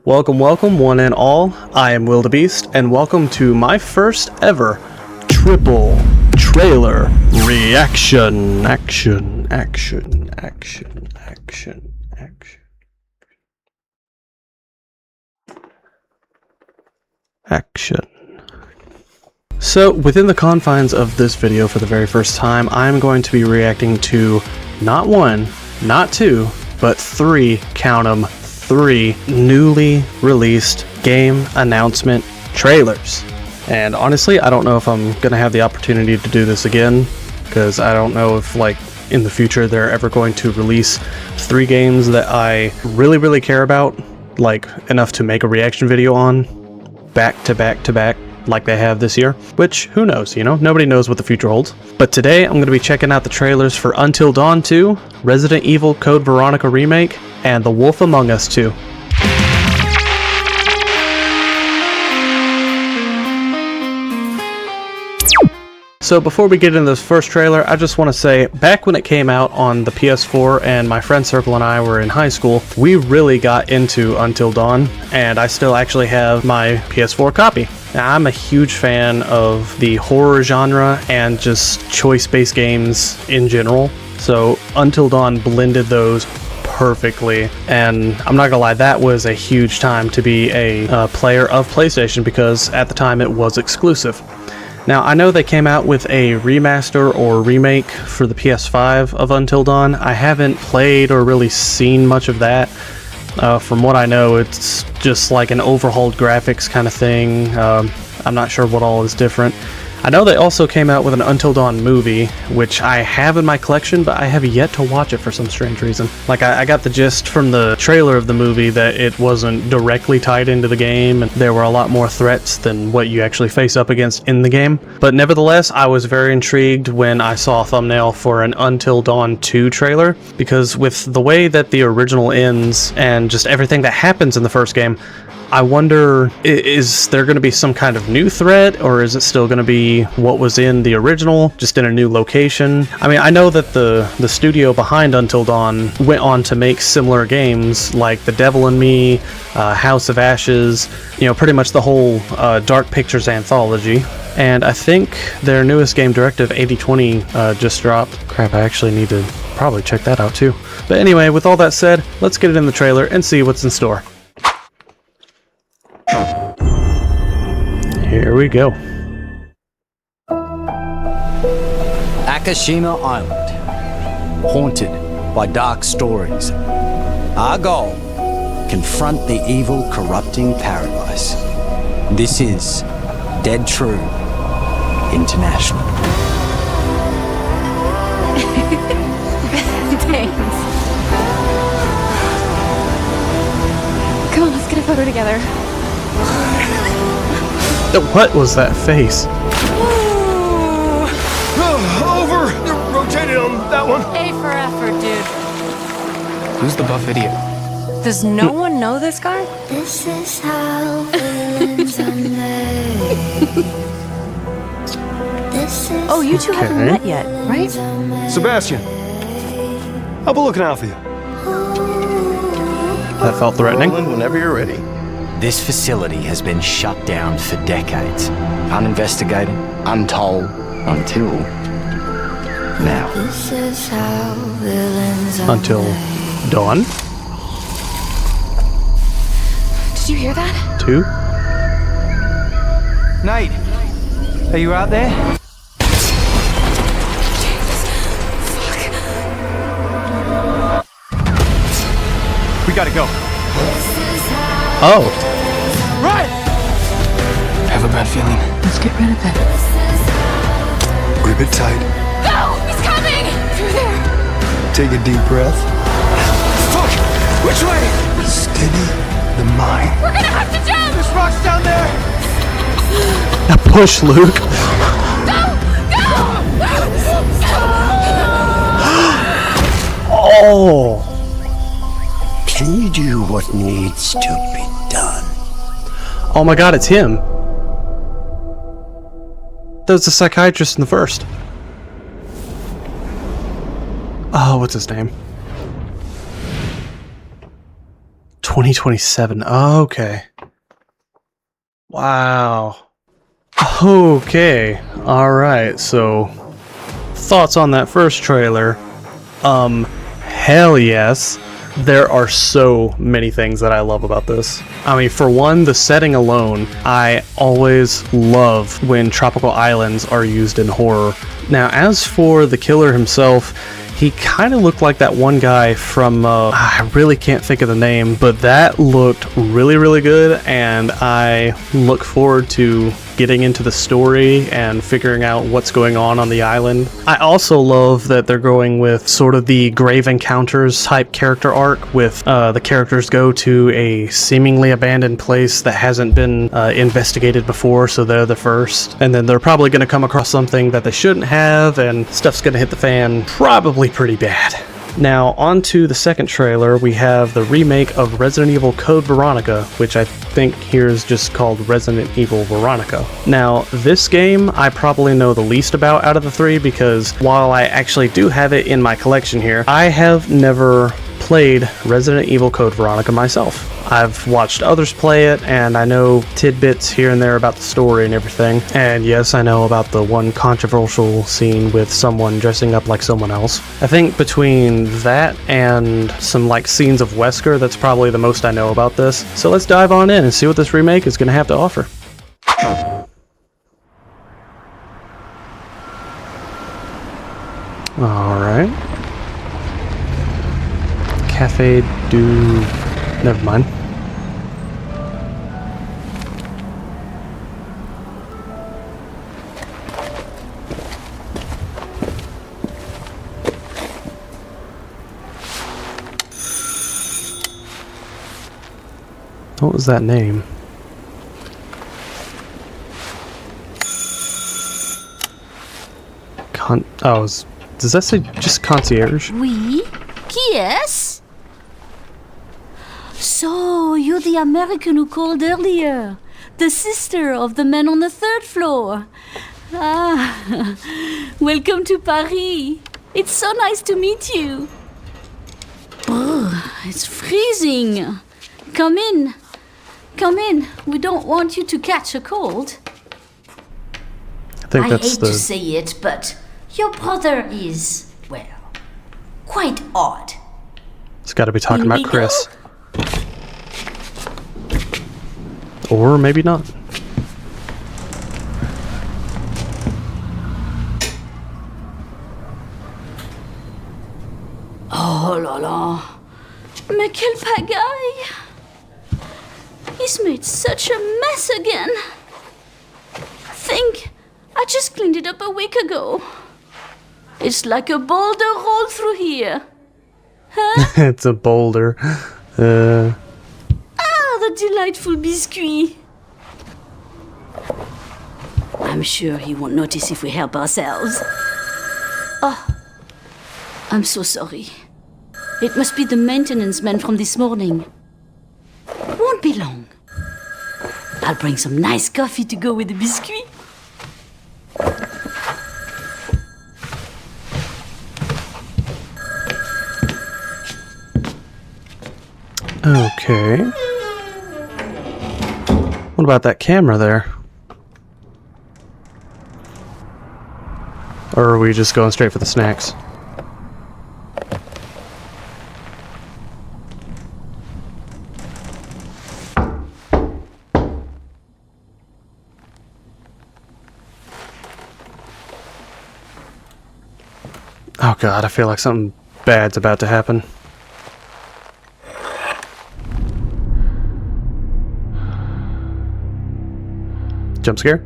Welcome, welcome, one and all. I am Wildebeest, and welcome to my first ever triple trailer reaction. Action. So, within the confines of this video for the very first time, I'm going to be reacting to not one, not two, but three, count 'em, three newly released game announcement trailers. And honestly, I don't know if I'm gonna have the opportunity to do this again, because I don't know if in the future they're ever going to release three games that I really care about, enough to make a reaction video on back to back like they have this year, which who knows, nobody knows what the future holds. But today I'm going to be checking out the trailers for Until Dawn 2, Resident Evil Code Veronica Remake, and The Wolf Among Us 2. So before we get into this first trailer, I just want to say, back when it came out on the PS4 and my friend circle and I were in high school, we really got into Until Dawn, and I still actually have my PS4 copy. Now, I'm a huge fan of the horror genre and just choice-based games in general, so Until Dawn blended those perfectly, and I'm not gonna lie, that was a huge time to be a player of PlayStation, because at the time it was exclusive. Now, I know they came out with a remaster or remake for the PS5 of Until Dawn. I haven't played or really seen much of that. From what I know, it's just like an overhauled graphics kind of thing. I'm not sure what all is different. I know they also came out with an Until Dawn movie, which I have in my collection, but I have yet to watch it for some strange reason. I got the gist from the trailer of the movie that it wasn't directly tied into the game, and there were a lot more threats than what you actually face up against in the game. But nevertheless, I was very intrigued when I saw a thumbnail for an Until Dawn 2 trailer, because with the way that the original ends and just everything that happens in the first game, I wonder, is there going to be some kind of new threat, or is it still going to be what was in the original, just in a new location? I mean, I know that the studio behind Until Dawn went on to make similar games like The Devil in Me, House of Ashes, pretty much the whole Dark Pictures anthology. And I think their newest game, Directive 8020, just dropped. Crap, I actually need to probably check that out too. But anyway, with all that said, let's get it in the trailer and see what's in store. Here we go. Akashima Island, haunted by dark stories. Our goal, confront the evil, corrupting paradise. This is Dead True International. Thanks. Come on, let's get a photo together. What was that face? Over! Rotated on that one. A for effort, dude. Who's the buff idiot? Does no one know this guy? This is how villains are made. Oh, you two haven't met yet, right? Sebastian, I'll be looking out for you. That felt threatening. Whenever you're ready. This facility has been shut down for decades. Uninvestigated, untold, until now. This is how villains are Until Dawn? Did you hear that? 2? Nate, are you out there? We gotta go. Oh. Right! Have a bad feeling. Let's get rid of it. Grip it tight. No! He's coming! Through there! Take a deep breath. Fuck! Which way? Steady the mind. We're gonna have to jump! There's rocks down there! Now push, Luke. Oh. Can you do what needs to be done? Oh my god, it's him. That was the psychiatrist in the first. Oh, what's his name? 2027. Okay. Wow. Okay. Alright, so thoughts on that first trailer? Hell yes. There are so many things that I love about this. I mean, for one, the setting alone, I always love when tropical islands are used in horror. Now, as for the killer himself, he kind of looked like that one guy from, I really can't think of the name, but that looked really, really good, and I look forward to getting into the story and figuring out what's going on the island. I also love that they're going with sort of the Grave Encounters type character arc, with the characters go to a seemingly abandoned place that hasn't been investigated before, so they're the first. And then they're probably going to come across something that they shouldn't have, and stuff's going to hit the fan probably pretty bad. Now, on to the second trailer, we have the remake of Resident Evil Code Veronica, which I think here is just called Resident Evil Veronica. Now, this game I probably know the least about out of the three, because while I actually do have it in my collection here, I have never played Resident Evil Code Veronica myself. I've watched others play it, and I know tidbits here and there about the story and everything. And yes, I know about the one controversial scene with someone dressing up like someone else. I think between that and some like scenes of Wesker, that's probably the most I know about this. So let's dive on in and see what this remake is going to have to offer. Alright. Cafe du... Never mind. What was that name? Does that say just concierge? Oui? Qui est-ce? So, you're the American who called earlier. The sister of the man on the third floor. Ah, welcome to Paris. It's so nice to meet you. Brr, it's freezing. Come in. Come in. We don't want you to catch a cold. I think that's hate to say it, but your brother is, well, quite odd. It's got to be talking about Illegal? Chris. Or maybe not. Oh là là. Mais quelle pagaille. He's made such a mess again. Think, I just cleaned it up a week ago. It's like a boulder rolled through here. Huh? It's a boulder. Ah, the delightful biscuit. I'm sure he won't notice if we help ourselves. Oh, I'm so sorry. It must be the maintenance man from this morning. Won't be long. I'll bring some nice coffee to go with the biscuit. Okay. What about that camera there? Or are we just going straight for the snacks? Oh god, I feel like something bad's about to happen. Jump scare?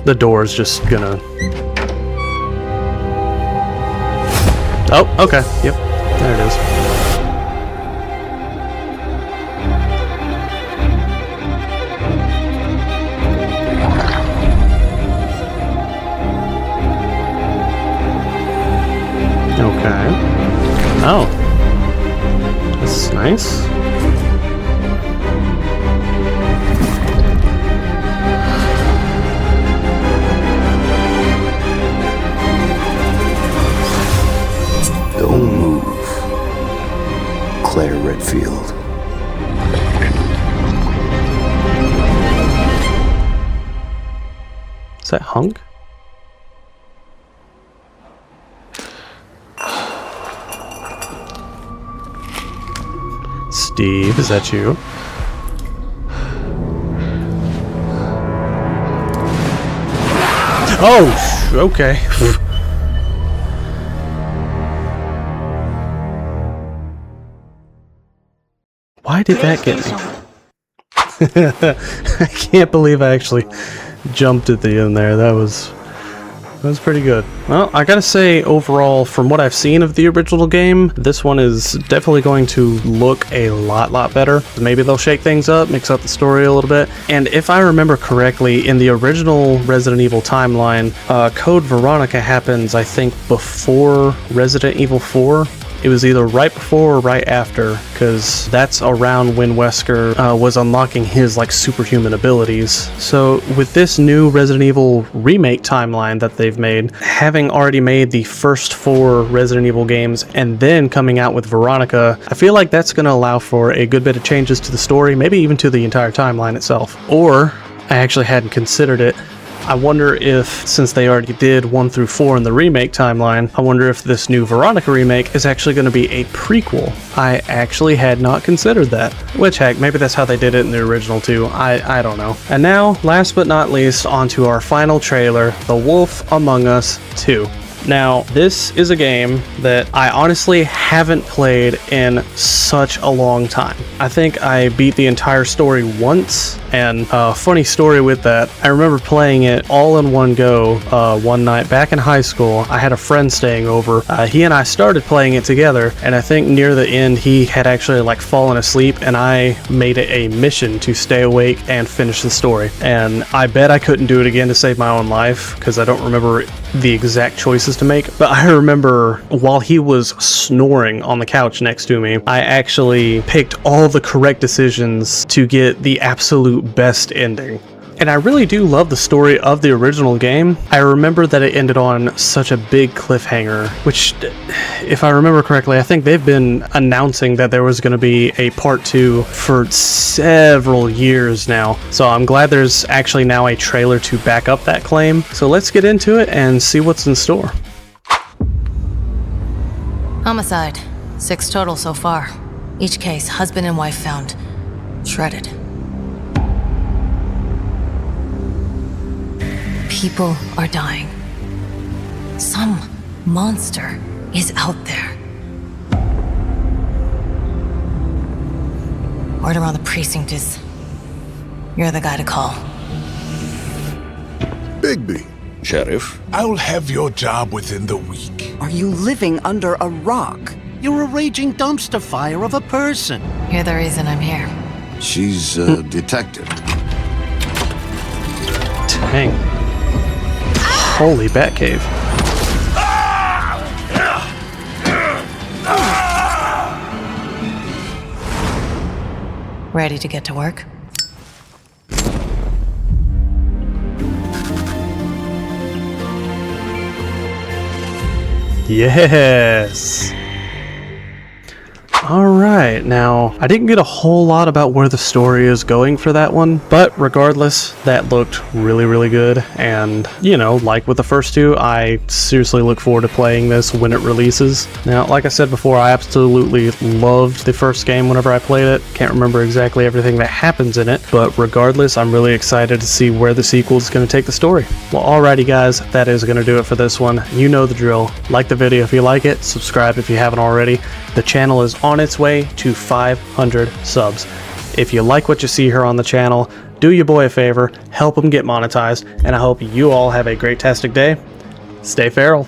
The door's just gonna... Oh, okay. Yep. There it is. Okay. Oh. This is nice. Don't move. Redfield. Is that Hunk? Steve, is that you? Oh, okay. Why did that get me? I can't believe I actually jumped at the end there. That was pretty good. Well, I gotta say, overall, from what I've seen of the original game, this one is definitely going to look a lot better. Maybe they'll shake things up, mix up the story a little bit. And if I remember correctly, in the original Resident Evil timeline, Code Veronica happens, I think, before Resident Evil 4. It was either right before or right after, because that's around when Wesker was unlocking his like superhuman abilities. So with this new Resident Evil remake timeline that they've made, having already made the first 4 Resident Evil games and then coming out with Veronica, I feel like that's going to allow for a good bit of changes to the story, maybe even to the entire timeline itself. Or, I actually hadn't considered it, I wonder if, since they already did 1 through 4 in the remake timeline, I wonder if this new Veronica remake is actually going to be a prequel. I actually had not considered that. Which, heck, maybe that's how they did it in the original too. I don't know. And now, last but not least, onto our final trailer, The Wolf Among Us 2. Now, this is a game that I honestly haven't played in such a long time. I think I beat the entire story once, and a funny story with that, I remember playing it all in one go one night back in high school. I had a friend staying over. He and I started playing it together, and I think near the end he had actually like fallen asleep, and I made it a mission to stay awake and finish the story. And I bet I couldn't do it again to save my own life, because I don't remember the exact choices to make, but I remember while he was snoring on the couch next to me, I actually picked all the correct decisions to get the absolute best ending. And I really do love the story of the original game. I remember that it ended on such a big cliffhanger, which, if I remember correctly, I think they've been announcing that there was going to be a part 2 for several years now. So I'm glad there's actually now a trailer to back up that claim. So let's get into it and see what's in store. Homicide. 6 total so far. Each case, husband and wife found shredded. People are dying. Some monster is out there. Word around the precinct is you're the guy to call. Bigby. Sheriff? I'll have your job within the week. Are you living under a rock? You're a raging dumpster fire of a person. You're the reason I'm here. She's a detective. Dang. Holy Batcave. Ready to get to work? Yes! Alright, now, I didn't get a whole lot about where the story is going for that one, but regardless, that looked really good, and, you know, like with the first 2, I seriously look forward to playing this when it releases. Now, like I said before, I absolutely loved the first game whenever I played it. Can't remember exactly everything that happens in it, but regardless, I'm really excited to see where the sequel is going to take the story. Well, alrighty guys, that is going to do it for this one. You know the drill. Like the video if you like it, subscribe if you haven't already. The channel is on its way to 500 subs. If you like what you see here on the channel, do your boy a favor, help him get monetized, and I hope you all have a great-tastic day. Stay feral.